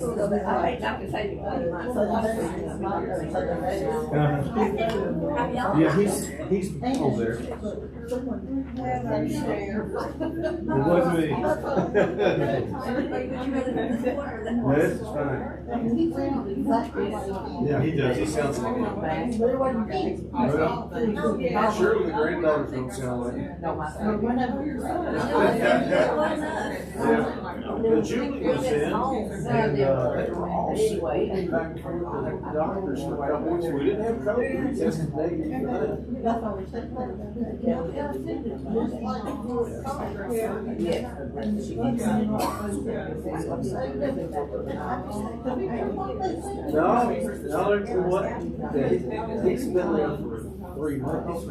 Yeah, he's over there. It wasn't me. This is fine. Yeah, he does. He sounds like him. Surely the granddaughters don't sound like him. Yeah. The Julie was in, and they were all sick. We came back from the doctors for a couple weeks. We didn't have COVID. We tested negative for No, what? He's been there for 3 months.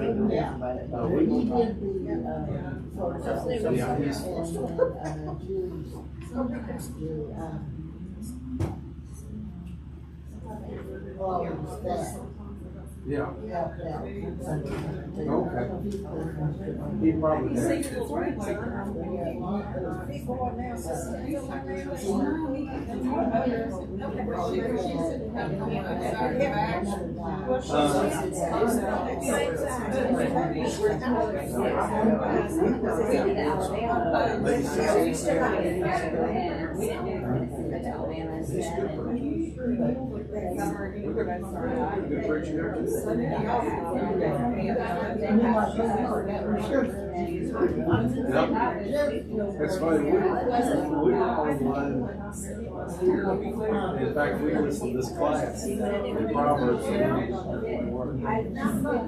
Yeah. Okay. He probably did. Good preacher. That's funny. We were online here. In fact, we listened to this class in Proverbs.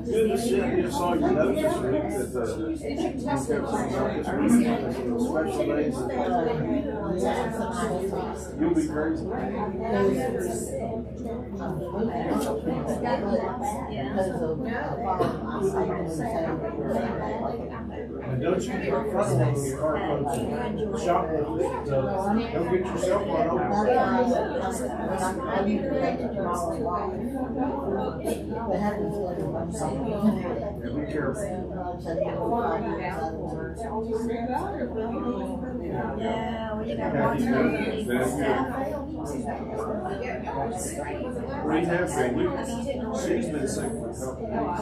Goodness, you saw your notes this week that special days. You'll be crazy. And don't you get front when your car comes shop don't get yourself run over. Yeah, be careful. Yeah, we didn't have She's been sick for a couple of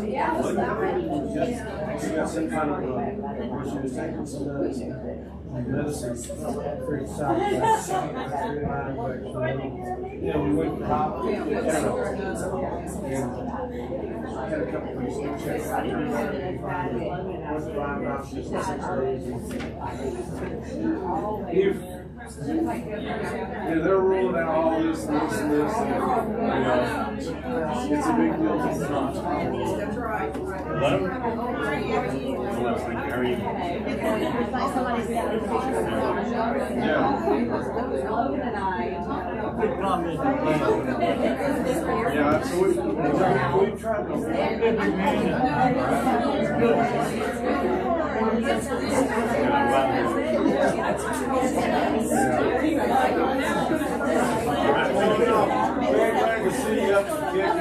weeks. She got some kind of she was taking some medicine. Yeah, we went for I had a couple of weeks to check out yeah, they're rolling out all this, and it's a big deal. That's right. Hello? Hello, thank you. How are you? Yeah. Yeah, so we tried to. Very glad to see you up to kick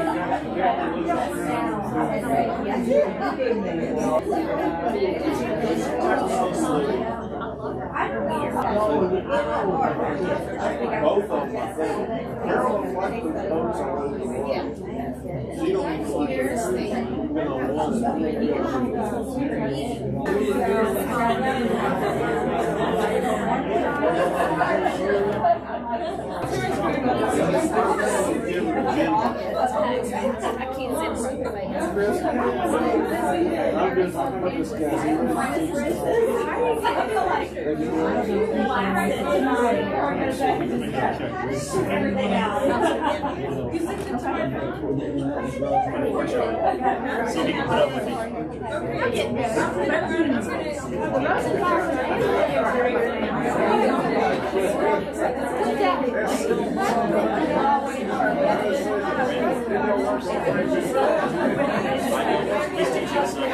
and both of them, I think. Carol and Mike put boats all over the water. So you don't need to like been on one. So he can put up with me. He's teaching us something.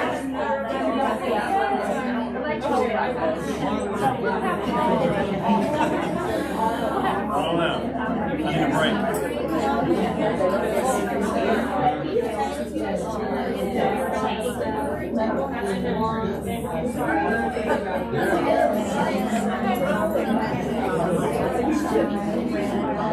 I don't know. I need a break. I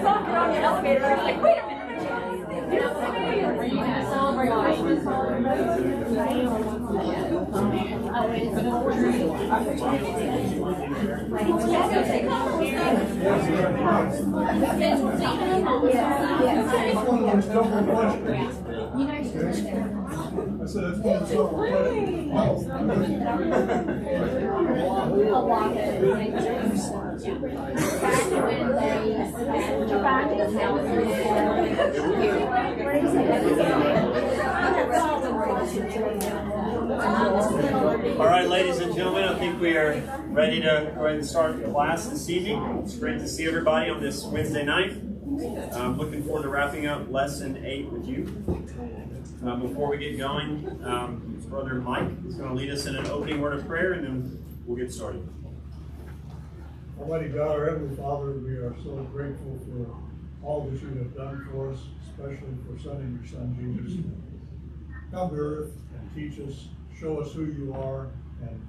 saw her on the elevator. I was like, wait a minute. I said it's one of those All right, ladies and gentlemen, I think we are ready to go ahead and start class this evening. It's great to see everybody on this Wednesday night. I'm looking forward to wrapping up Lesson 8 with you. Before we get going, Brother Mike is going to lead us in an opening word of prayer, and then we'll get started. Almighty God, our Heavenly Father, we are so grateful for all that you have done for us, especially for sending your Son Jesus to come to earth and teach us, show us who you are, and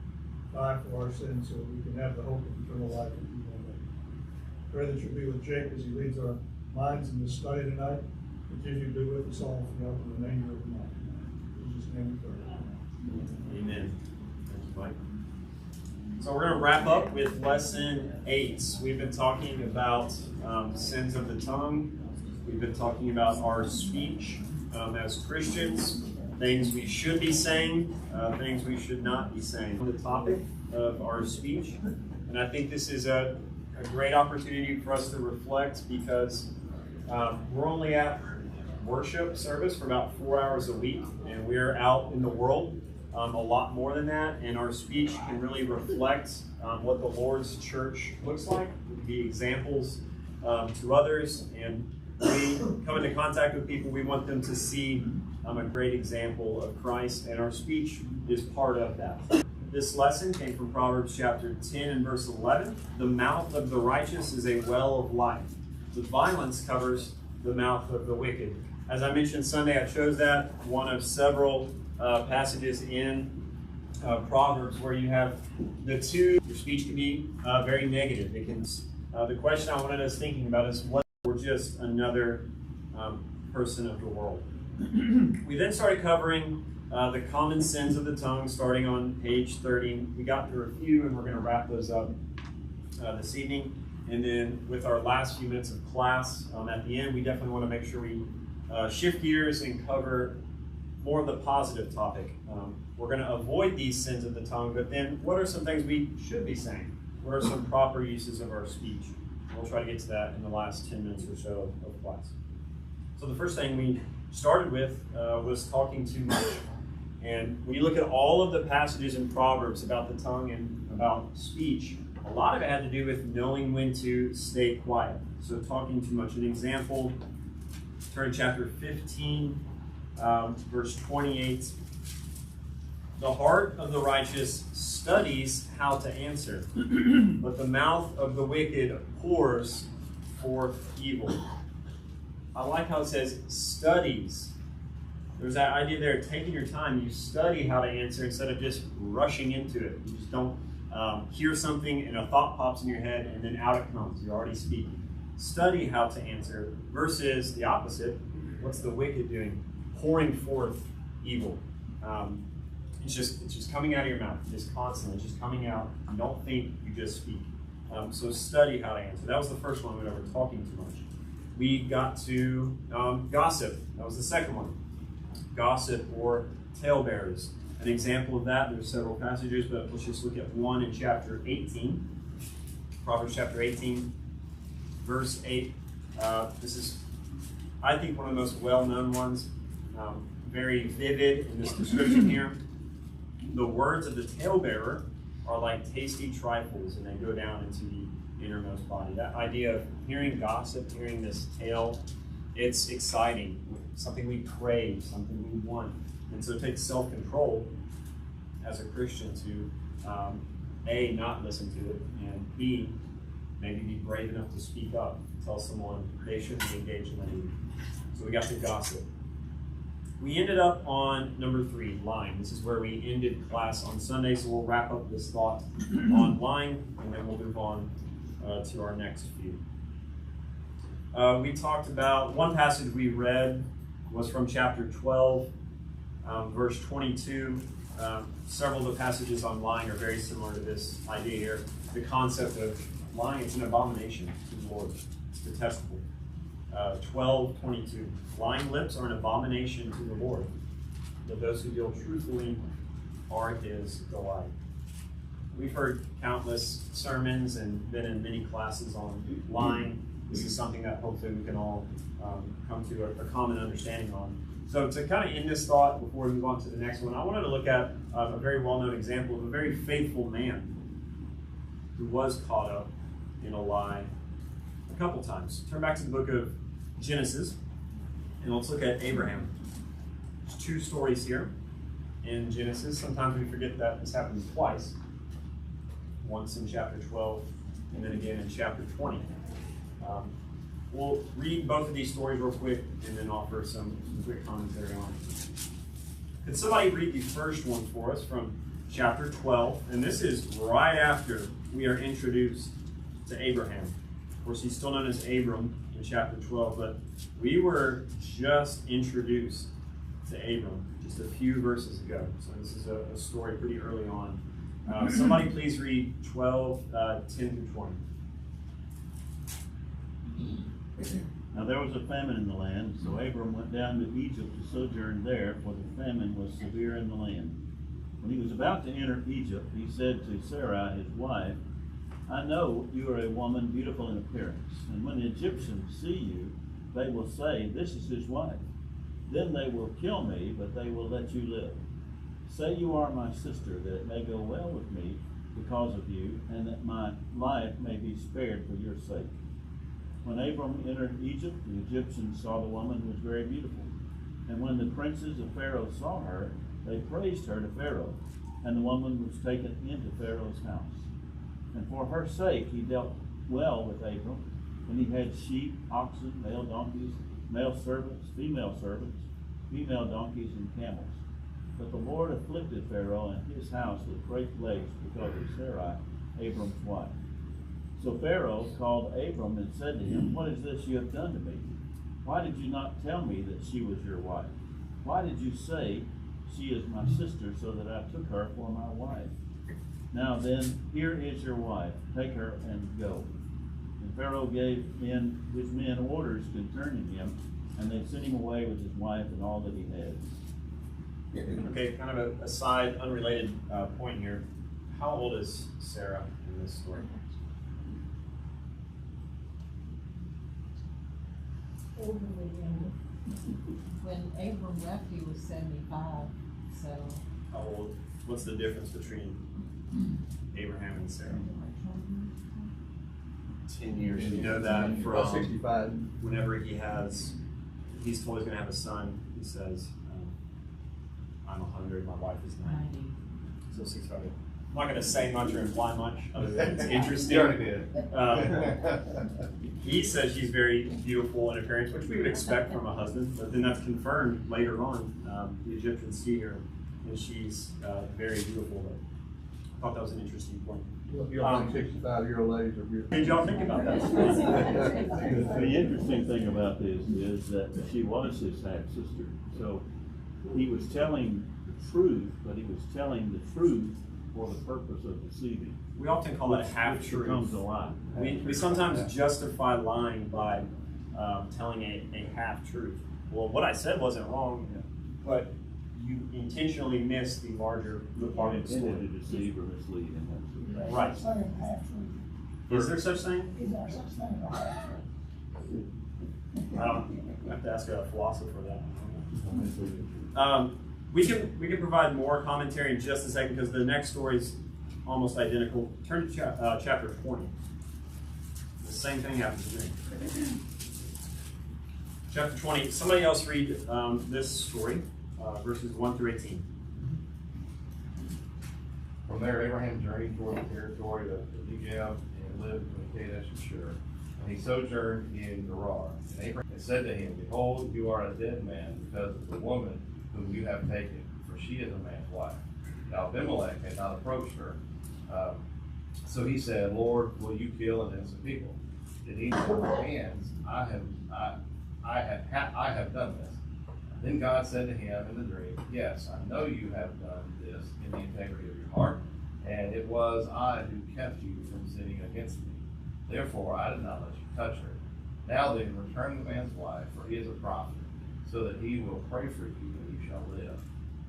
die for our sins so that we can have the hope of eternal life with you one day. Pray that you'll be with Jake as he leads our minds in this study tonight. Continue to be with us all throughout the remainder of the night. In Jesus' name we pray. Amen. Thank you, Mike. So we're going to wrap up with Lesson 8. We've been talking about sins of the tongue. We've been talking about our speech as Christians, things we should be saying, things we should not be saying. On the topic of our speech, and I think this is a great opportunity for us to reflect because we're only at worship service for about 4 hours a week, and we're out in the world a lot more than that, and our speech can really reflect what the Lord's church looks like. We can be examples to others, and we come into contact with people, we want them to see a great example of Christ, and our speech is part of that. This lesson came from Proverbs Chapter 10 and verse 11. The mouth of the righteous is a well of life. The violence covers the mouth of the wicked. As I mentioned Sunday, I chose that one of several passages in Proverbs where you have the two. Your speech can be very negative. It can. The question I wanted us thinking about is what we're just another person of the world. We then started covering the common sins of the tongue, starting on page 30. We got through a few, and we're going to wrap those up this evening. And then with our last few minutes of class at the end, we definitely want to make sure we shift gears and cover more of the positive topic. We're going to avoid these sins of the tongue, but then what are some things we should be saying? What are some proper uses of our speech? We'll try to get to that in the last 10 minutes or so of class. So the first thing we started with was talking too much. And when you look at all of the passages in Proverbs about the tongue and about speech, a lot of it had to do with knowing when to stay quiet. So talking too much. An example, turn to chapter 15, verse 28. The heart of the righteous studies how to answer, but the mouth of the wicked pours forth evil. I like how it says studies. There's that idea there, taking your time. You study how to answer instead of just rushing into it. You just don't hear something and a thought pops in your head and then out it comes. You're already speaking. Study how to answer versus the opposite. What's the wicked doing? Pouring forth evil. It's just coming out of your mouth, just constantly, just coming out. You don't think, you just speak. So study how to answer. That was the first one we were talking too much. We got to gossip. That was the second one. Gossip or talebearers. An example of that, there's several passages, but let's just look at one in chapter 18. Proverbs chapter 18, verse 8. This is, I think, one of the most well-known ones. Very vivid in this description here. The words of the talebearer are like tasty trifles, and they go down into the innermost body. That idea of hearing gossip, hearing this tale, it's exciting, something we crave, something we want. And so it takes self-control as a Christian to A, not listen to it, and B, maybe be brave enough to speak up, tell someone they shouldn't be engaged in that either. So we got the gossip. We ended up on number 3, lying. This is where we ended class on Sunday, so we'll wrap up this thought on lying, and then we'll move on to our next few. We talked about, one passage we read was from chapter 12, verse 22. Several of the passages on lying are very similar to this idea here. The concept of lying, it's an abomination to the Lord. It's detestable. 12:22. Lying lips are an abomination to the Lord, but those who deal truthfully are his delight. We've heard countless sermons and been in many classes on lying. This is something that hopefully we can all come to a common understanding on. So to kind of end this thought before we move on to the next one, I wanted to look at a very well-known example of a very faithful man who was caught up in a lie a couple times. Turn back to the book of Genesis, and let's look at Abraham. There's 2 stories here in Genesis. Sometimes we forget that this happened twice. Once in chapter 12, and then again in chapter 20. We'll read both of these stories real quick, and then offer some quick commentary on it. Could somebody read the first one for us from chapter 12? And this is right after we are introduced to Abraham. Of course, he's still known as Abram in chapter 12, but we were just introduced to Abram just a few verses ago. So this is a story pretty early on. Somebody please read 12, 10 through 20. Now there was a famine in the land, so Abram went down to Egypt to sojourn there, for the famine was severe in the land. When he was about to enter Egypt, he said to Sarai, his wife, I know you are a woman beautiful in appearance, and when the Egyptians see you, they will say, this is his wife. Then they will kill me, but they will let you live. Say you are my sister, that it may go well with me because of you, and that my life may be spared for your sake. When Abram entered Egypt, the Egyptians saw the woman who was very beautiful. And when the princes of Pharaoh saw her, they praised her to Pharaoh, and the woman was taken into Pharaoh's house. And for her sake he dealt well with Abram, and he had sheep, oxen, male donkeys, male servants, female donkeys, and camels. But the Lord afflicted Pharaoh and his house with great plagues because of Sarai, Abram's wife. So Pharaoh called Abram and said to him, what is this you have done to me? Why did you not tell me that she was your wife? Why did you say, she is my sister, so that I took her for my wife? Now then, here is your wife. Take her and go. And Pharaoh gave his men orders concerning him, and they sent him away with his wife and all that he had. Okay, kind of a side, unrelated point here. How old is Sarah in this story? When Abram left, he was 75. So. How old? What's the difference between Abraham and Sarah? 10 years. You know that from 65. Whenever he's told he's going to have a son, he says, I'm 100, my wife is 90. So 65. I'm not going to say much or imply much, other than it's interesting. You already did. He says she's very beautiful in appearance, which we would expect from a husband, but then that's confirmed later on. The Egyptians see her, and she's very beautiful. But I thought that was an interesting point. You don't think 65-year-old ladies are beautiful? Did y'all think about that? The interesting thing about this is that she was his half-sister. So he was telling the truth, but he was telling the truth for the purpose of deceiving. We often call that a half-truth. Becomes a lie. We sometimes justify lying by telling a half-truth. Well, what I said wasn't wrong, but you intentionally missed the larger part of the story. Intended to deceive or mislead him. Right. Is there such thing? Is there such thing as a half-truth? I have to ask a philosopher that. We can provide more commentary in just a second because the next story is almost identical. Turn to chapter 20. The same thing happens to me. Chapter 20. Somebody else read this story, verses 1 through 18. From there, Abraham journeyed toward the territory of Negev and lived between Kadesh and Shur. And he sojourned in Gerar. And Abraham said to him, Behold, you are a dead man because of the woman whom you have taken, for she is a man's wife. Now Abimelech had not approached her. So he said, Lord, will you kill an innocent people? Did he with my hands? I have done this. Then God said to him in the dream, Yes, I know you have done this in the integrity of your heart, and it was I who kept you from sinning against me. Therefore I did not let you touch her. Now then, return the man's wife, for he is a prophet, so that he will pray for you, and you shall live.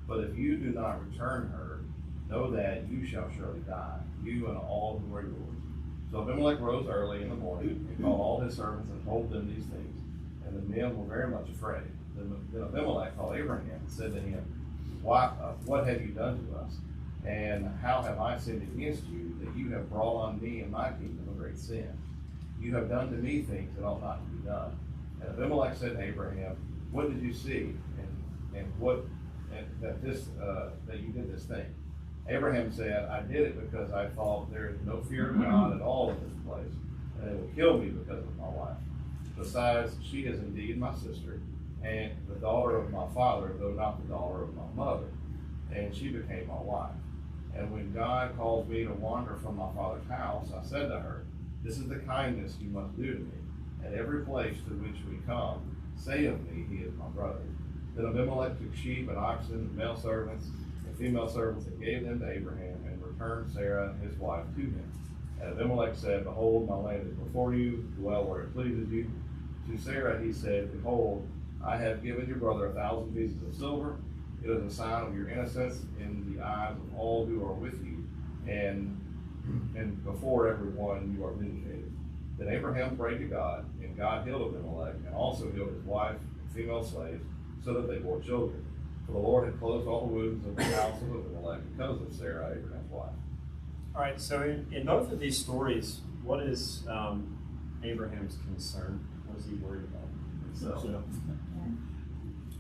But if you do not return her, know that you shall surely die, you and all who are yours. So Abimelech rose early in the morning and called all his servants and told them these things. And the men were very much afraid. Then Abimelech called Abraham and said to him, What have you done to us? And how have I sinned against you, that you have brought on me and my kingdom a great sin? You have done to me things that ought not to be done. And Abimelech said to Abraham, What did you see? That you did this thing? Abraham said, I did it because I thought there is no fear of God at all in this place, and they will kill me because of my wife. Besides, she is indeed my sister, and the daughter of my father, though not the daughter of my mother. And she became my wife. And when God called me to wander from my father's house, I said to her, This is the kindness you must do to me. At every place to which we come, say of me, he is my brother. Then Abimelech took sheep and oxen and male servants and female servants and gave them to Abraham, and returned Sarah his wife to him. And Abimelech said, Behold, my land is before you, dwell where it pleases you. To Sarah he said, Behold, I have given your brother 1,000 pieces of silver. It is a sign of your innocence in the eyes of all who are with you, and before everyone you are vindicated. Then Abraham prayed to God, and God healed Abimelech, and also healed his wife and female slaves, so that they bore children. For the Lord had closed all the wounds of the house of Abimelech because of Sarah, Abraham's wife. All right, so in both of these stories, what is Abraham's concern? What is he worried about? So,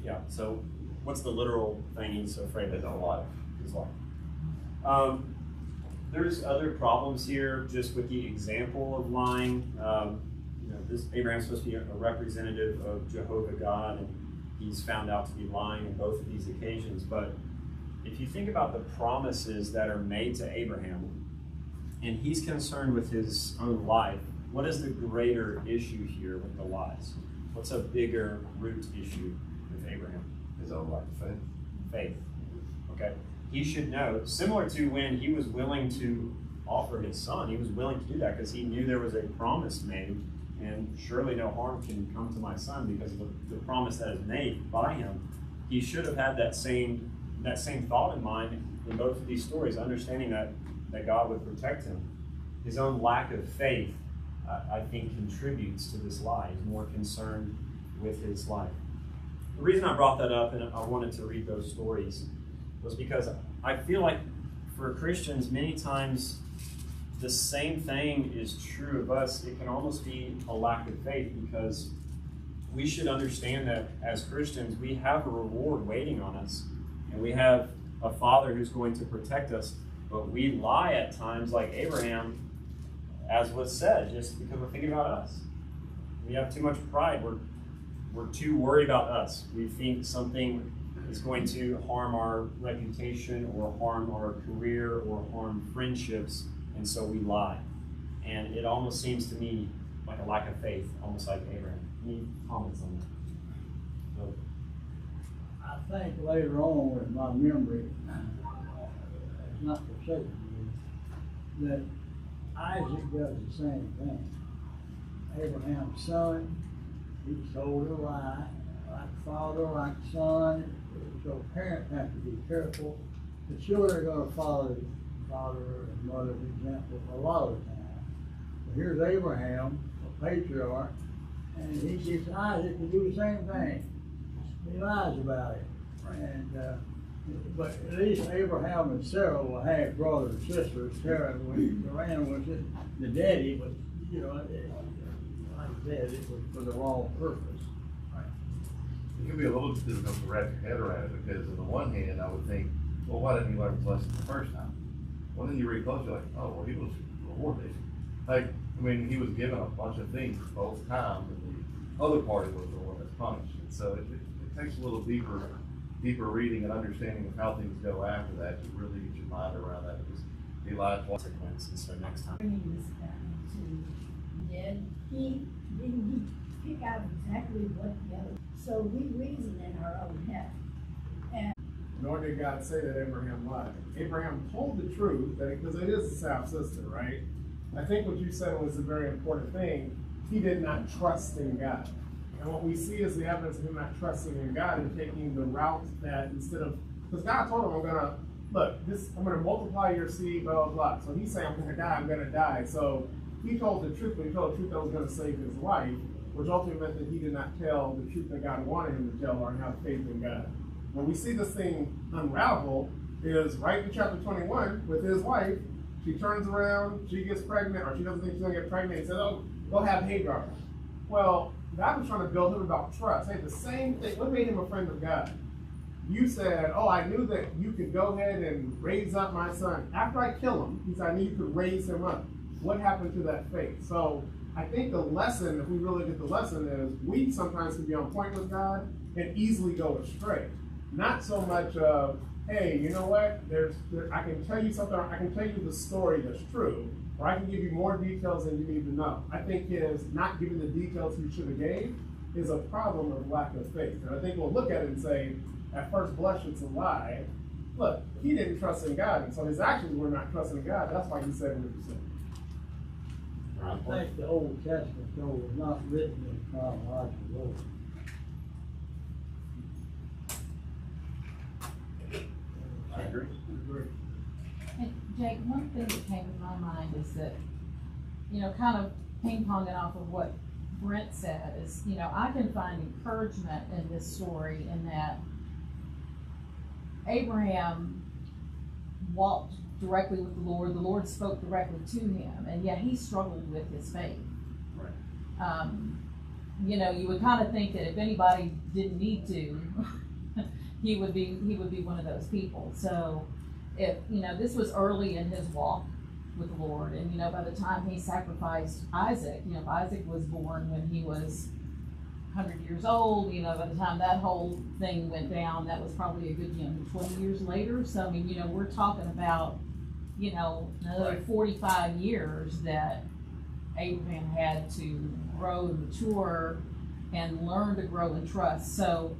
Yeah, so what's the literal thing he's so afraid of? His own life. His life. There's other problems here just with the example of lying. This Abraham's supposed to be a representative of Jehovah God, and he's found out to be lying in both of these occasions. But if you think about the promises that are made to Abraham, and he's concerned with his own life, what is the greater issue here with the lies? What's a bigger root issue with Abraham? His own life of faith. Faith. Okay. He should know, similar to when he was willing to offer his son, he was willing to do that because he knew there was a promise made, and surely no harm can come to my son because of the promise that is made by him. He should have had that same thought in mind in both of these stories, understanding that God would protect him. His own lack of faith, I think, contributes to this lie. He's more concerned with his life. The reason I brought that up and I wanted to read those stories was because I feel like for Christians, many times the same thing is true of us. It can almost be a lack of faith, because we should understand that as Christians, we have a reward waiting on us, and we have a Father who's going to protect us, but we lie at times like Abraham, as was said, just because we're thinking about us. We have too much pride. We're too worried about us. We think something is going to harm our reputation or harm our career or harm friendships, and so we lie. And it almost seems to me like a lack of faith, almost like Abraham. Any comments on that? So, I think later on in my memory, it's not for certain, that Isaac does the same thing. Abraham's son, he told a lie, like father, like son. So parents have to be careful. The children are going to follow the father and mother's example a lot of the time. But here's Abraham, a patriarch, and he gets Isaac to do the same thing. He lies about it. And but at least Abraham and Sarah were half brothers and sisters. Sarah, when Joanna was the daddy, was, like I said, it was for the wrong purpose. It can be a little difficult to wrap your head around it, because on the one hand, I would think, well, why didn't he learn his lesson the first time? Well, then you read close, you're like, oh, well, he was rewarded. Like, I mean, he was given a bunch of things both times, and the other party was the one that's punished. And so it takes a little deeper reading and understanding of how things go after that to really get your mind around that. Because Eli Consequence, and so next time. When he was he didn't pick out exactly what the other. So we reason in our own head. And nor did God say that Abraham lied. Abraham told the truth, because it is his half sister, right? I think what you said was a very important thing. He did not trust in God. And what we see is the evidence of him not trusting in God and taking the route that instead of, because God told him, I'm going to multiply your seed, blah, blah, blah. So he's saying, I'm going to die. So he told the truth, but he told the truth that was going to save his life, which ultimately meant that he did not tell the truth that God wanted him to tell or have faith in God. When we see this thing unravel is right in chapter 21 with his wife. She turns around, she gets pregnant, or she doesn't think she's going to get pregnant, and says, oh, go have Hagar. Well, God was trying to build him about trust. Hey, the same thing. What made him a friend of God? You said, oh, I knew that you could go ahead and raise up my son. After I kill him, he said, I knew you could raise him up. What happened to that faith? So I think the lesson, if we really get the lesson, is we sometimes can be on point with God and easily go astray. Not so much of, hey, you know what? I can tell you something. I can tell you the story that's true, or I can give you more details than you need to know. I think his not giving the details he should have gave is a problem of lack of faith. And I think we'll look at it and say, at first blush, it's a lie. Look, he didn't trust in God, and so his actions were not trusting in God. That's why he said what he said. I think the Old Testament, though, was not written in chronological order. I agree. And Jake, one thing that came to my mind is that, kind of ping-ponging off of what Brent said is, I can find encouragement in this story in that Abraham walked directly with the Lord spoke directly to him, and yet he struggled with his faith. Right. You would kind of think that if anybody didn't need to, he would be one of those people. So if, this was early in his walk with the Lord, and, by the time he sacrificed Isaac, if Isaac was born when he was 100 years old, by the time that whole thing went down, that was probably a good, 20 years later. So, we're talking about, another 45 years that Abraham had to grow and mature and learn to grow and trust. So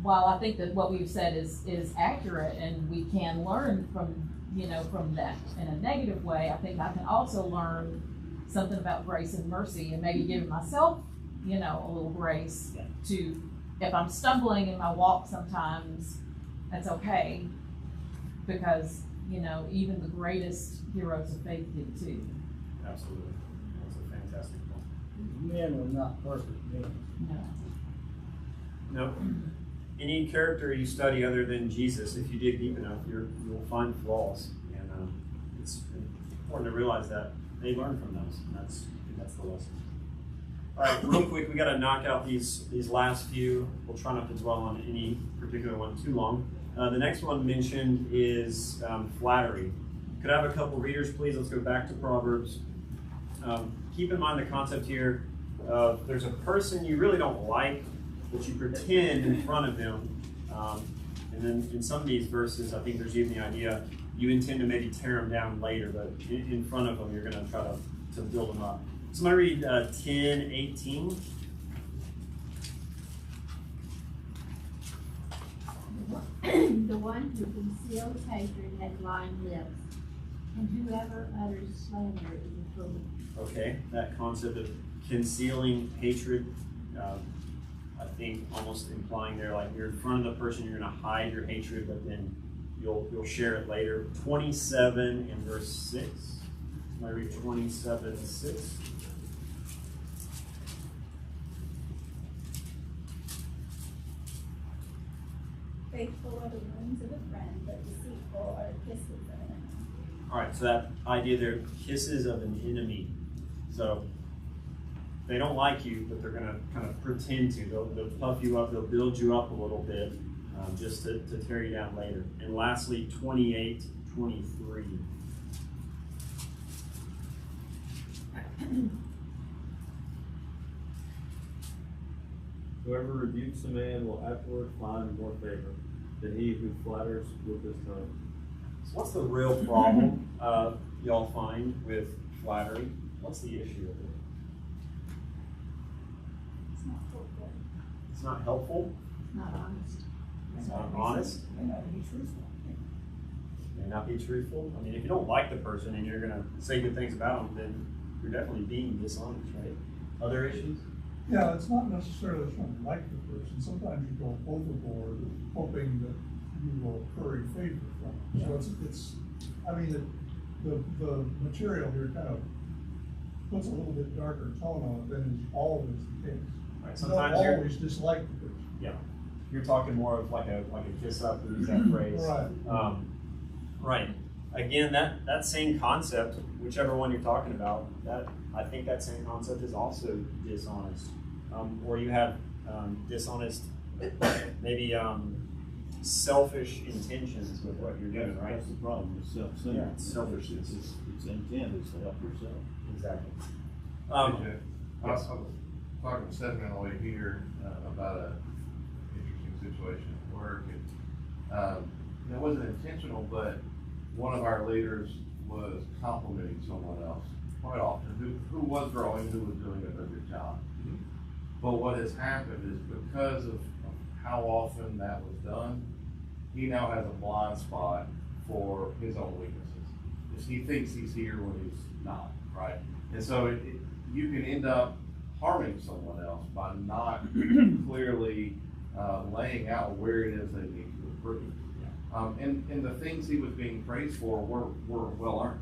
while I think that what we've said is accurate and we can learn from that in a negative way, I think I can also learn something about grace and mercy and maybe giving myself, a little grace to, if I'm stumbling in my walk sometimes, that's okay, because, even the greatest heroes of faith did too. Absolutely. That's a fantastic point. Men are not perfect men. No. No. Any character you study other than Jesus, if you dig deep enough, you'll find flaws, and it's important to realize that they learn from those, and that's the lesson. All right, real quick, we got to knock out these last few. We'll try not to dwell on any particular one too long. The next one mentioned is flattery. Could I have a couple readers, please? Let's go back to Proverbs. Keep in mind the concept here of there's a person you really don't like, but you pretend in front of them. And then in some of these verses, I think there's even the idea you intend to maybe tear them down later, but in front of them, you're going to try to build them up. So I'm going to read 10:18. The one who conceals hatred has lying lips, and whoever utters slander is a fool. Okay, that concept of concealing hatred, I think almost implying there, like you're in front of the person, you're going to hide your hatred, but then you'll share it later. 27 and verse 6. I read 27:6. Faithful are the wounds of a friend, but deceitful are the kisses of an enemy. All right, so that idea there, kisses of an enemy. So they don't like you, but they're going to kind of pretend to. They'll puff you up, they'll build you up a little bit, just to tear you down later. And lastly, 28, 23. Whoever rebukes a man will afterward find more favor than he who flatters with his tongue. So what's the real problem y'all find with flattery? What's the issue with it? It's not helpful. It's not helpful. It's not honest. It's not honest. May not be truthful. May not be truthful. I mean, if you don't like the person and you're gonna say good things about them, then you're definitely being dishonest, right? Other issues? Yeah, it's not necessarily trying to like the person. Sometimes you go overboard hoping that you will curry favor from them. So it's, I mean, the material here kind of puts a little bit darker tone on it than is always the case. Right. You Sometimes don't you're always dislike the person. yeah. You're talking more of like a kiss up, to use that phrase. Right. Right. Again, that same concept, whichever one you're talking about, that I think that same concept is also dishonest. Or you have dishonest, maybe selfish intentions with what you're doing, right? That's the problem, it's self-centered. Yeah, it's selfishness. Its intent is to help yourself. Exactly. I was talking to Stephanie on the way here about a interesting situation at work. It wasn't intentional, but one of our leaders was complimenting someone else quite often, who was growing, who was doing a good job. But what has happened is because of how often that was done, he now has a blind spot for his own weaknesses. He thinks he's here when he's not, right? And so you can end up harming someone else by not clearly laying out where it is they need to improve. And the things he was being praised for were well earned.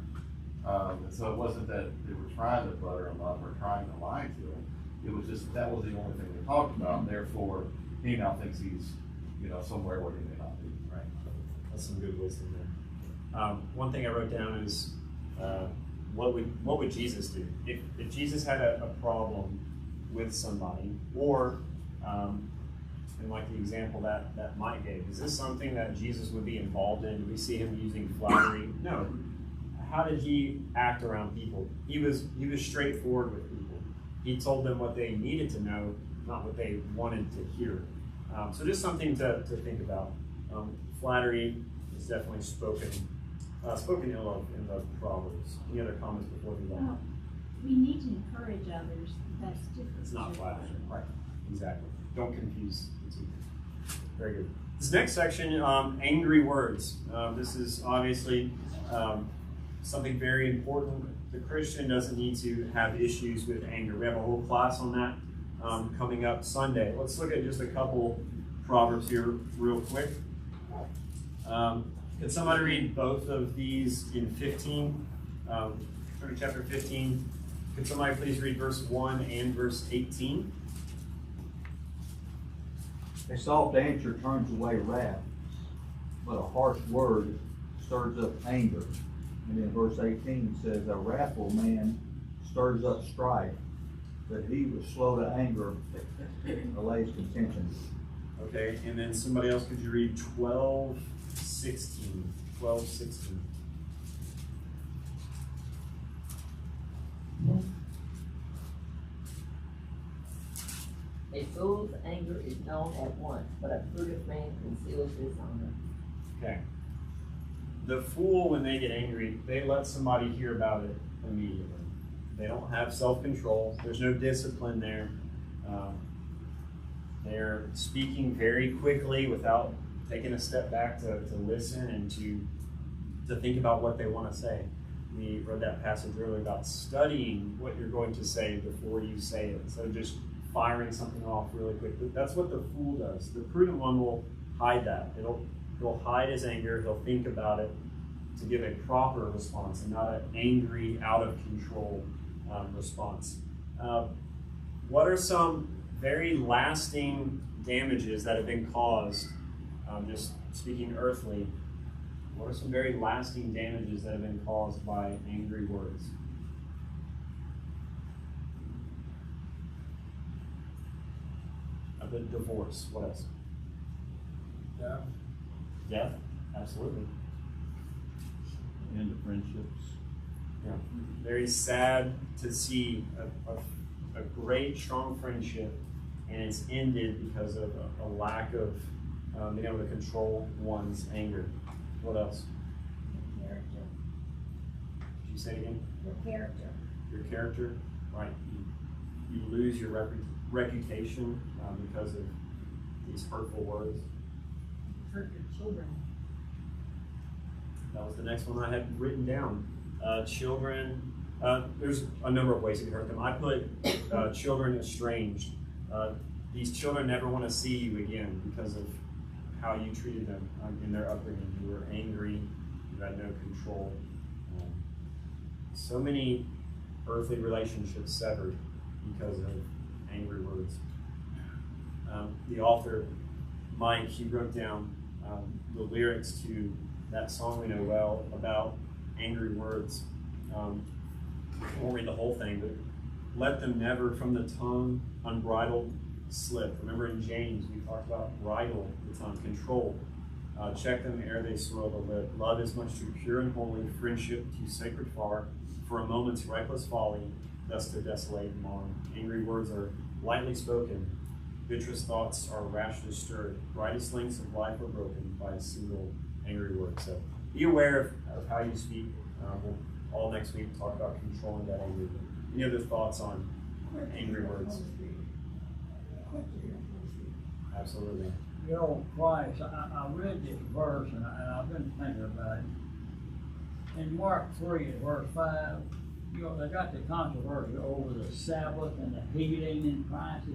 And so it wasn't that they were trying to butter him up or trying to lie to him. It was just that was the only thing they talked about. And therefore, he now thinks he's somewhere where he may not be. Right. That's some good wisdom there. One thing I wrote down is what would Jesus do if Jesus had a problem with somebody, or and like the example that Mike gave, is this something that Jesus would be involved in? Do we see him using flattery? No. How did he act around people? He was straightforward with people. He told them what they needed to know, not what they wanted to hear. So just something to think about. Flattery is definitely spoken ill of in the Proverbs. Any other comments before we go? Well, we need to encourage others. That's different. It's not flattery. Right. Exactly. Don't confuse the two. Very good. This next section, angry words. This is obviously something very important. The Christian doesn't need to have issues with anger. We have a whole class on that coming up Sunday. Let's look at just a couple Proverbs here real quick. Can somebody read both of these in 15? Turn to chapter 15. Could somebody please read verse 1 and verse 18? A soft answer turns away wrath, but a harsh word stirs up anger. And then verse 18 says, a wrathful man stirs up strife, but he was slow to anger allays contention. Okay, and then somebody else, could you read 12:16? 12:16. A fool's anger is known at once, but a prudent man conceals his honor. Okay. The fool, when they get angry, they let somebody hear about it immediately. They don't have self-control. There's no discipline there. They're speaking very quickly without taking a step back to listen and to think about what they want to say. We read that passage earlier about studying what you're going to say before you say it, instead of just firing something off really quickly. That's what the fool does. The prudent one will hide that. He'll hide his anger. He'll think about it to give a proper response and not an angry, out of control response. What are some very lasting damages that have been caused, just speaking earthly, what are some very lasting damages that have been caused by angry words? The divorce. What else? Death. Death? Absolutely. end of friendships. Yeah. Very sad to see a great, strong friendship, and it's ended because of a lack of being able to control one's anger. What else? Your character. Did you say it again? Your character. Your character, right? You lose your reputation because of these hurtful words. Hurt your children. That was the next one I had written down. Children, there's a number of ways you can hurt them. I put children estranged. These children never want to see you again because of how you treated them in their upbringing. You were angry, you had no control. So many earthly relationships severed because of angry words. The author, Mike, he wrote down the lyrics to that song we know well about angry words. I won't read the whole thing, but let them never from the tongue unbridled slip. Remember in James, we talked about bridle the tongue, control. Check them ere they swirl the lip. Love is much too pure and holy, friendship too sacred far, for a moment's reckless folly, thus to desolate and mar. Angry words are lightly spoken, bitterest thoughts are rashly stirred, brightest links of life are broken by a single angry word. So be aware of how you speak. We'll all next week talk about controlling that anger. Any other thoughts on angry words? Absolutely. You know, Christ, I read this verse and I've been thinking about it. In Mark 3, verse 5, you know, they got the controversy over the Sabbath and the healing in Christ.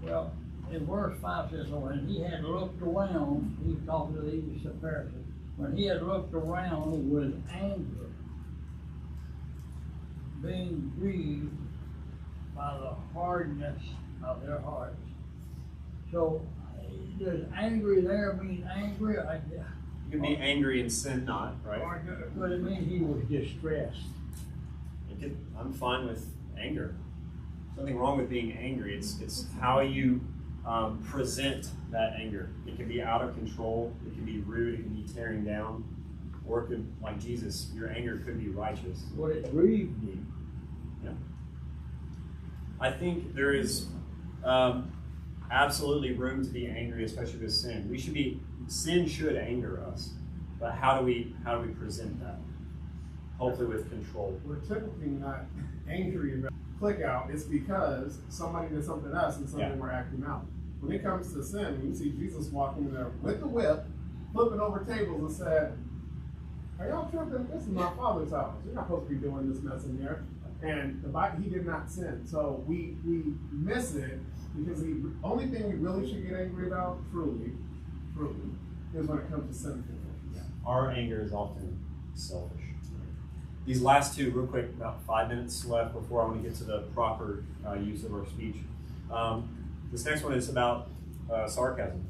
Well, in verse 5 says, so when he had looked around, he's talking to these Pharisees, when he had looked around with anger, being grieved by the hardness of their hearts. So, does angry there mean angry? You can be angry and sin not, right? Or could it mean he was distressed? I'm fine with anger. Nothing wrong with being angry. It's how you present that anger. It can be out of control. It can be rude. It can be tearing down. Or it could, like Jesus, your anger could be righteous. Would it grieve me? Yeah. I think there is absolutely room to be angry, especially with sin. Sin should anger us, but how do we present that? Hopefully with control. We're typically not angry about click out. It's because somebody did something to us and something we're acting out. When it comes to sin, when you see Jesus walking in there with the whip, flipping over tables and said, "Are y'all tripping? This is my Father's house. You're not supposed to be doing this mess in here." And the Bible, he did not sin. So we miss it because the only thing we really should get angry about, truly, is when it comes to sin. Our anger is often selfish. These last two, real quick, about 5 minutes left before I want to get to the proper use of our speech. This next one is about sarcasm.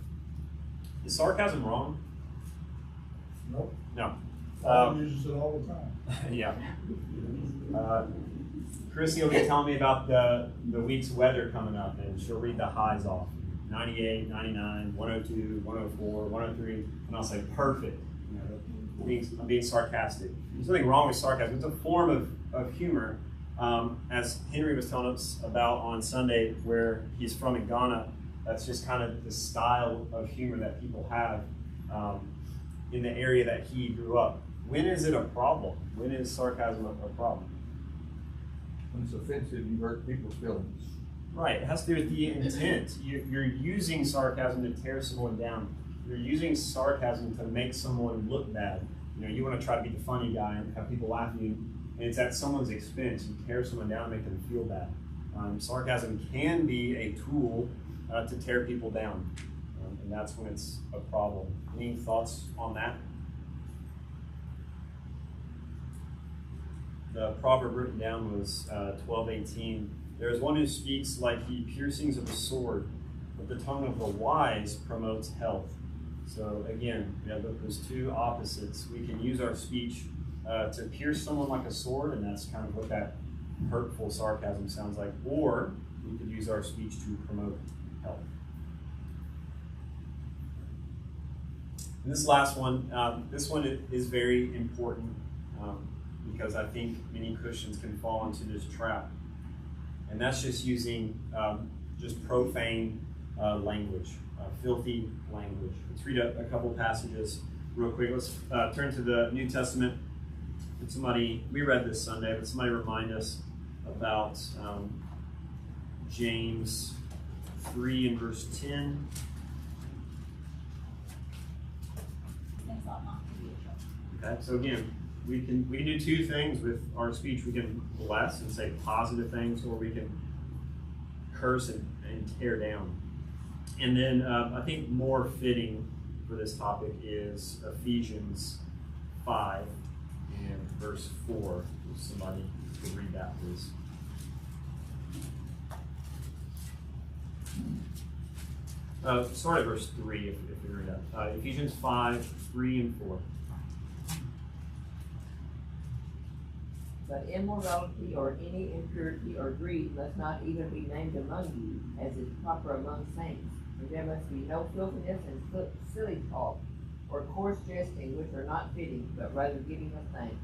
Is sarcasm wrong? Nope. No. I use it all the time. Yeah. Chrissy will be telling me about the week's weather coming up, and she'll read the highs off. 98, 99, 102, 104, 103, and I'll say perfect. You know, I'm being sarcastic. There's nothing wrong with sarcasm. It's a form of humor. As Henry was telling us about on Sunday, where he's from in Ghana, that's just kind of the style of humor that people have in the area that he grew up. When is it a problem? When is sarcasm a problem? When it's offensive, you hurt people's feelings. Right, it has to do with the intent. You're using sarcasm to tear someone down. You're using sarcasm to make someone look bad. You know, you want to try to be the funny guy and have people laugh at you, and it's at someone's expense. You tear someone down and make them feel bad. Sarcasm can be a tool to tear people down, and that's when it's a problem. Any thoughts on that? The proverb written down was 12:18. There is one who speaks like the piercings of a sword, but the tongue of the wise promotes health. So again, we have those two opposites. We can use our speech to pierce someone like a sword, and that's kind of what that hurtful sarcasm sounds like. Or we could use our speech to promote health. And this last one, this one is very important. because I think many Christians can fall into this trap. And that's just using just profane language, filthy language. Let's read a couple passages real quick. Let's turn to the New Testament. We read this Sunday, but somebody remind us about James 3 and verse 10. Okay, so again, we can do two things with our speech. We can bless and say positive things, or we can curse and tear down. And then I think more fitting for this topic is Ephesians 5 and verse 4. If somebody could read that, please. Start at verse 3 if you read that. Ephesians 5, 3 and 4. But immorality or any impurity or greed must not even be named among you, as is proper among saints. For there must be no filthiness and silly talk, or coarse jesting, which are not fitting, but rather giving of thanks.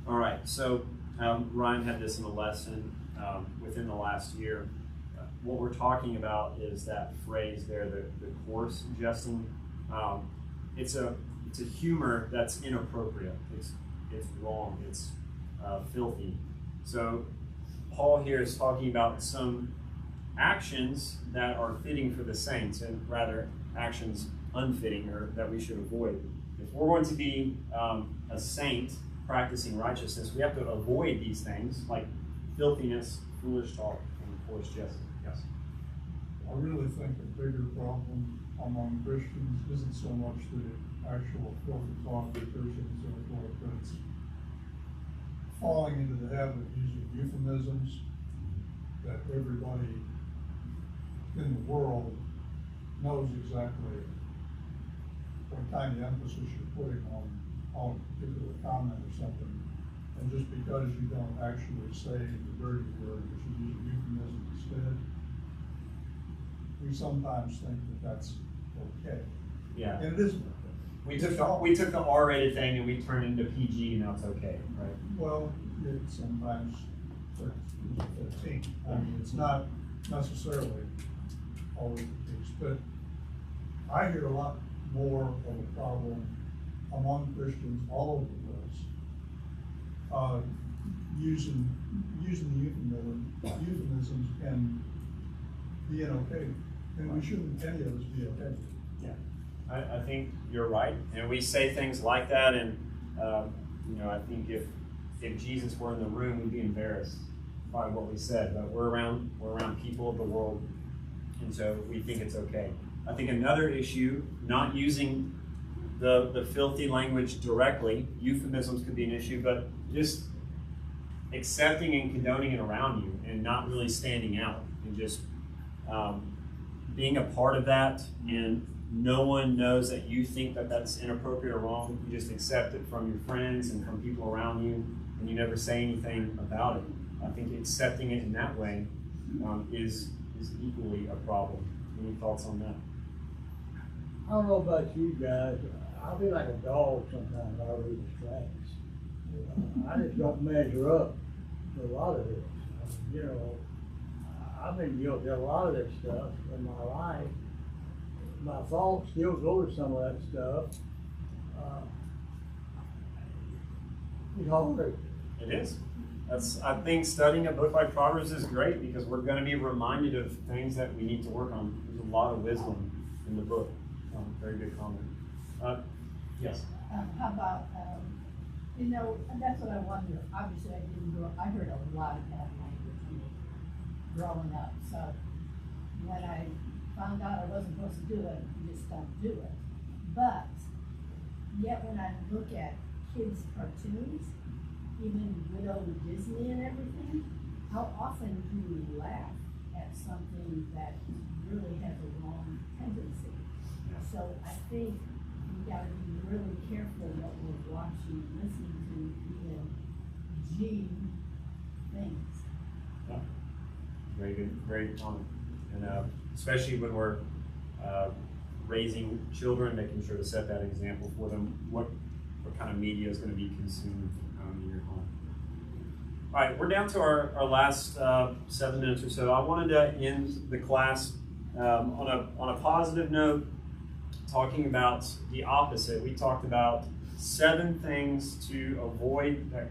All right, so Ryan had this in a lesson within the last year. What we're talking about is that phrase there, the coarse jesting. It's a humor that's inappropriate. It's wrong. It's filthy. So Paul here is talking about some actions that are fitting for the saints, and rather actions unfitting or that we should avoid. If we're going to be a saint practicing righteousness, we have to avoid these things like filthiness, foolish talk, and coarse jesting. Yes. I really think the bigger problem among Christians isn't so much the actual filthy talk or cursing and so forth, but it's falling into the habit of using euphemisms that everybody in the world knows exactly what kind of emphasis you're putting on a particular comment or something. And just because you don't actually say the dirty word, but you use a euphemism instead, we sometimes think that that's okay. Yeah. And it isn't okay. We took the R-rated thing and we turned it into PG, and now it's okay, right? Well, it sometimes 13. I mean, it's not necessarily always the case, but I hear a lot more of a problem among Christians all over the place, using the euphemisms and being okay, and we shouldn't any of us be okay. Yeah, I think you're right, and we say things like that, and I think if Jesus were in the room, we'd be embarrassed by what we said. But we're around people of the world, and so we think it's okay. I think another issue, not using the filthy language directly, euphemisms could be an issue, but just accepting and condoning it around you and not really standing out and just being a part of that, and no one knows that you think that that's inappropriate or wrong. You just accept it from your friends and from people around you, and you never say anything about it. I think accepting it in that way is equally a problem. Any thoughts on that? I don't know about you guys. I feel like a dog sometimes. I read the tracks. I just don't measure up to a lot of this. I've been guilty of a lot of this stuff in my life. My thoughts still go to some of that stuff. It's hard. It is. I think studying a book like Proverbs is great because we're going to be reminded of things that we need to work on. There's a lot of wisdom in the book. Very good comment. Yes. How about, that's what I wonder. Obviously, I heard a lot of bad language when growing up. So when I found out I wasn't supposed to do it, you just don't do it. But yet when I look at kids' cartoons, even good old Disney and everything, how often do we laugh at something that really has a wrong tendency? So I think we gotta be really careful what we're watching, listening to, even G things. Yeah. Very good, very comment. And especially when we're raising children, making sure to set that example for them. What what kind of media is going to be consumed in your home. All right, we're down to our last 7 minutes or so. I wanted to end the class on a positive note, talking about the opposite. We talked about 7 things to avoid that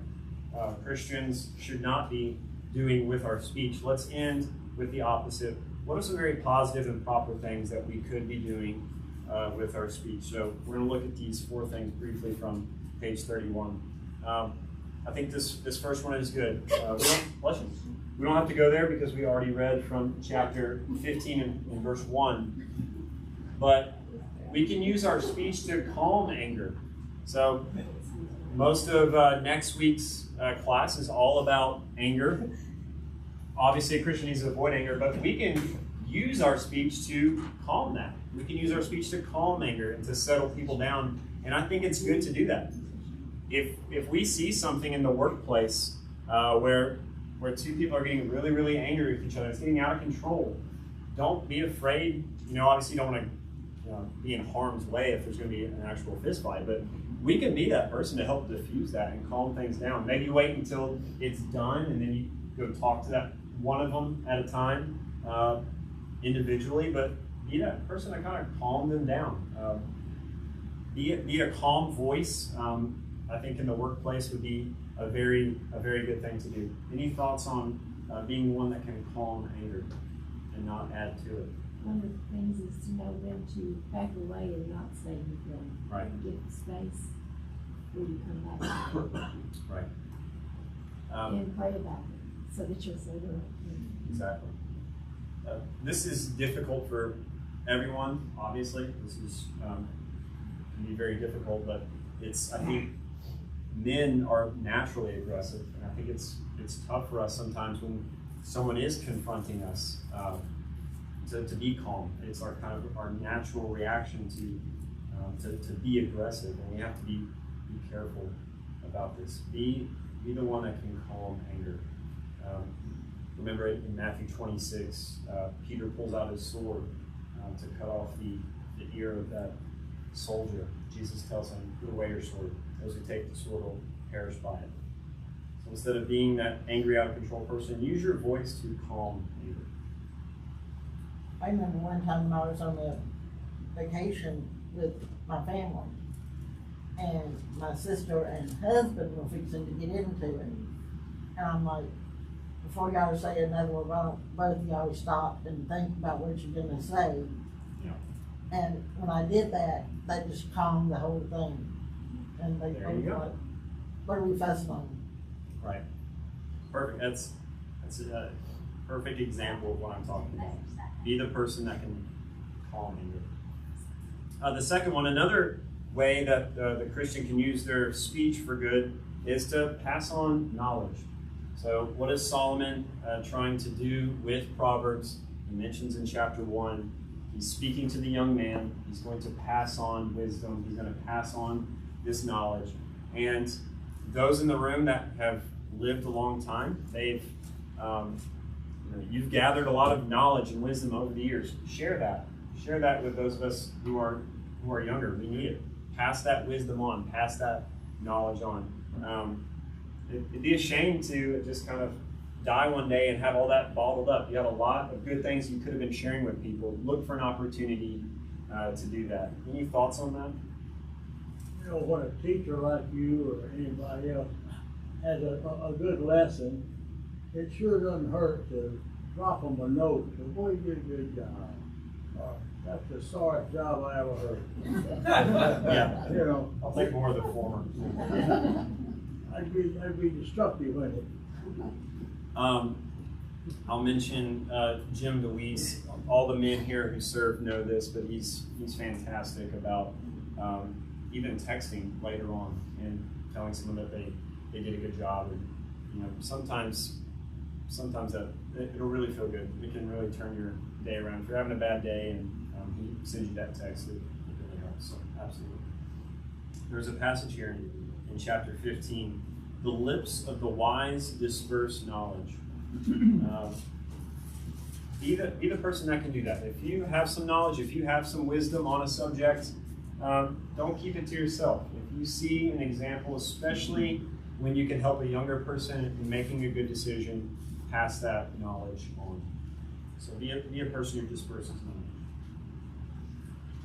Christians should not be doing with our speech. Let's end with the opposite. What are some very positive and proper things that we could be doing with our speech? So we're going to look at these 4 things briefly from page 31. I think this first one is good. We don't have to go there because we already read from chapter 15 and verse 1. But we can use our speech to calm anger. So most of next week's class is all about anger. Obviously, a Christian needs to avoid anger, but we can use our speech to calm that. We can use our speech to calm anger and to settle people down. And I think it's good to do that. If we see something in the workplace where 2 people are getting really, really angry with each other, it's getting out of control, don't be afraid. Obviously you don't want to be in harm's way if there's going to be an actual fist fight, but we can be that person to help diffuse that and calm things down. Maybe wait until it's done and then you go talk to that one of them at a time individually, but be that person to kind of calm them down. Be a calm voice. I think in the workplace would be a very good thing to do. Any thoughts on being one that can calm anger and not add to it? One of the things is to know when to back away and not say anything. Right. Give space before you come back. Right. And pray about it so that you'll say the right thing. Exactly. This is difficult for everyone, obviously. This is can be very difficult, but I think men are naturally aggressive, and I think it's tough for us sometimes when someone is confronting us to be calm. It's our natural reaction to be aggressive, and we have to be careful about this. Be the one that can calm anger. Remember in Matthew 26, Peter pulls out his sword to cut off the ear of that soldier. Jesus tells him, "Put away your sword. Those who take the sword will perish by it." So instead of being that angry, out of control person, use your voice to calm anger. I remember one time when I was on a vacation with my family, and my sister and husband were fixing to get into it. And I'm like, before y'all say another word, why don't both of y'all stop and think about what you're gonna say? Yeah. And when I did that, they just calmed the whole thing. And they There you both go. like, what are we fussing on? Right. Perfect. That's a perfect example of what I'm talking about. Be the person that can calm anger. The second one, another way that the Christian can use their speech for good is to pass on knowledge. So what is Solomon trying to do with Proverbs? He mentions in chapter 1, he's speaking to the young man. He's going to pass on wisdom. He's going to pass on this knowledge. And those in the room that have lived a long time, you've gathered a lot of knowledge and wisdom over the years. Share that. Share that with those of us who are younger. We need it. Pass that wisdom on. Pass that knowledge on. It'd be a shame to just kind of die one day and have all that bottled up. You have a lot of good things you could have been sharing with people. Look for an opportunity to do that. Any thoughts on that? When a teacher like you or anybody else has a good lesson, it sure doesn't hurt to drop them a note. Say, boy, you did a good job. Or, that's the sorriest job I ever heard. Yeah. I'll take more of the former. I'd be destructive with it. I'll mention Jim DeWeese. All the men here who serve know this, but he's fantastic about even texting later on and telling someone that they did a good job. And sometimes that it'll really feel good. It can really turn your day around. If you're having a bad day and he sends you that text, it really helps. So absolutely. There's a passage here in chapter 15. The lips of the wise disperse knowledge. Be the person that can do that. If you have some knowledge, if you have some wisdom on a subject, don't keep it to yourself. If you see an example, especially when you can help a younger person in making a good decision, pass that knowledge on. So be a person who disperses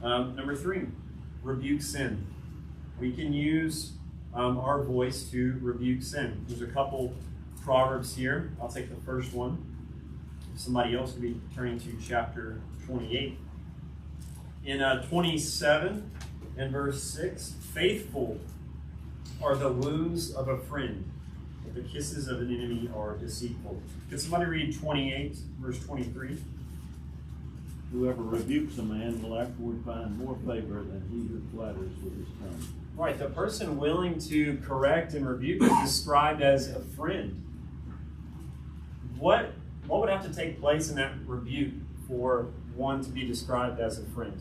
knowledge. Number 3, rebuke sin. We can use our voice to rebuke sin. There's a couple Proverbs here. I'll take the first one. Somebody else could be turning to chapter 28. In 27 and verse 6, faithful are the wounds of a friend, but the kisses of an enemy are deceitful. Can somebody read 28, verse 23? Whoever rebukes a man will afterward find more favor than he who flatters with his tongue. Right, the person willing to correct and rebuke is described as a friend. What would have to take place in that rebuke for one to be described as a friend?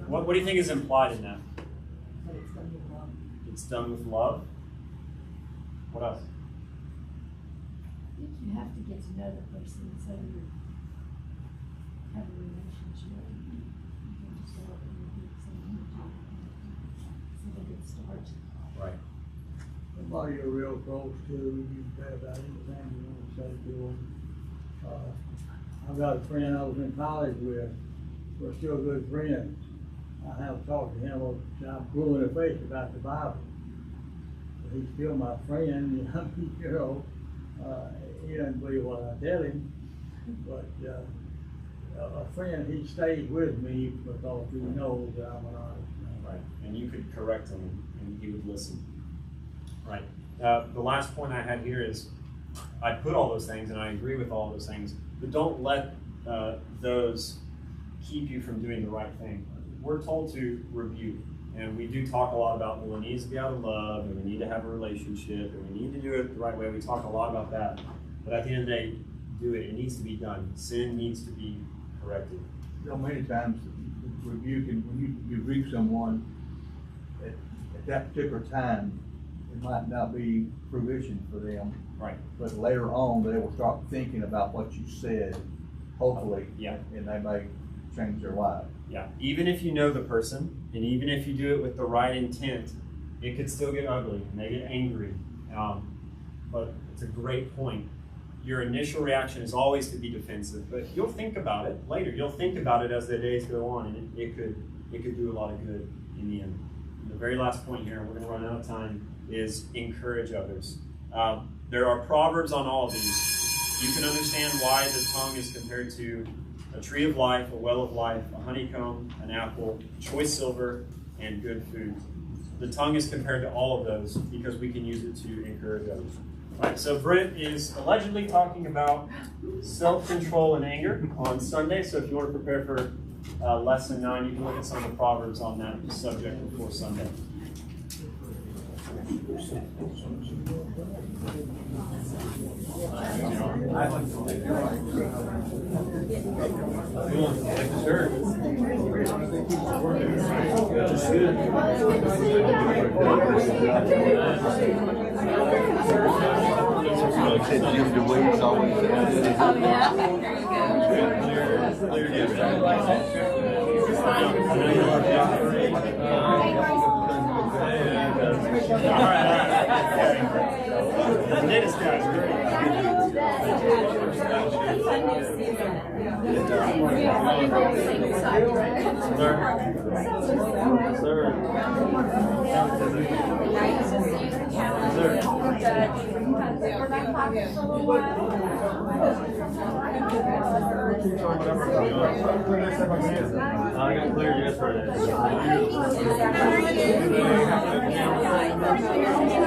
What do you think is implied in that? It's done with love. What else? I think you have to get to know the person so you have a relationship. You can just go up and rebuke someone. It's a good start. Right. Somebody you're real close to, you can say about anything you want to say to them. I've got a friend I was in college with. We're still good friends. I have talked to him, I'm blue in the face about the Bible. But he's still my friend, you know. He doesn't believe what I tell him. But a friend, he stays with me because he knows that I'm an honest man. Right, and you could correct him and he would listen. Right. The last point I had here is, I put all those things and I agree with all those things, but don't let those keep you from doing the right thing. We're told to rebuke, and we do talk a lot about, well, it needs to be out of love, and we need to have a relationship, and we need to do it the right way. We talk a lot about that, but at the end of the day, do it. It needs to be done. Sin needs to be corrected. You know, many times rebuking, when you rebuke someone at that particular time, it might not be fruition for them. Right. But later on, they will start thinking about what you said, hopefully, yeah, and they may change their life. Yeah, even if you know the person, and even if you do it with the right intent, it could still get ugly, and they get angry. But it's a great point. Your initial reaction is always to be defensive, but you'll think about it later. You'll think about it as the days go on, and it could do a lot of good in the end. And the very last point here, we're going to run out of time, is encourage others. There are proverbs on all of these. You can understand why the tongue is compared to a tree of life, a well of life, a honeycomb, an apple, choice silver, and good food. The tongue is compared to all of those because we can use it to encourage others. All right, so Brent is allegedly talking about self-control and anger on Sunday. So if you want to prepare for lesson 9, you can look at some of the proverbs on that subject before Sunday. Dennis guy's great. I got cleared yesterday.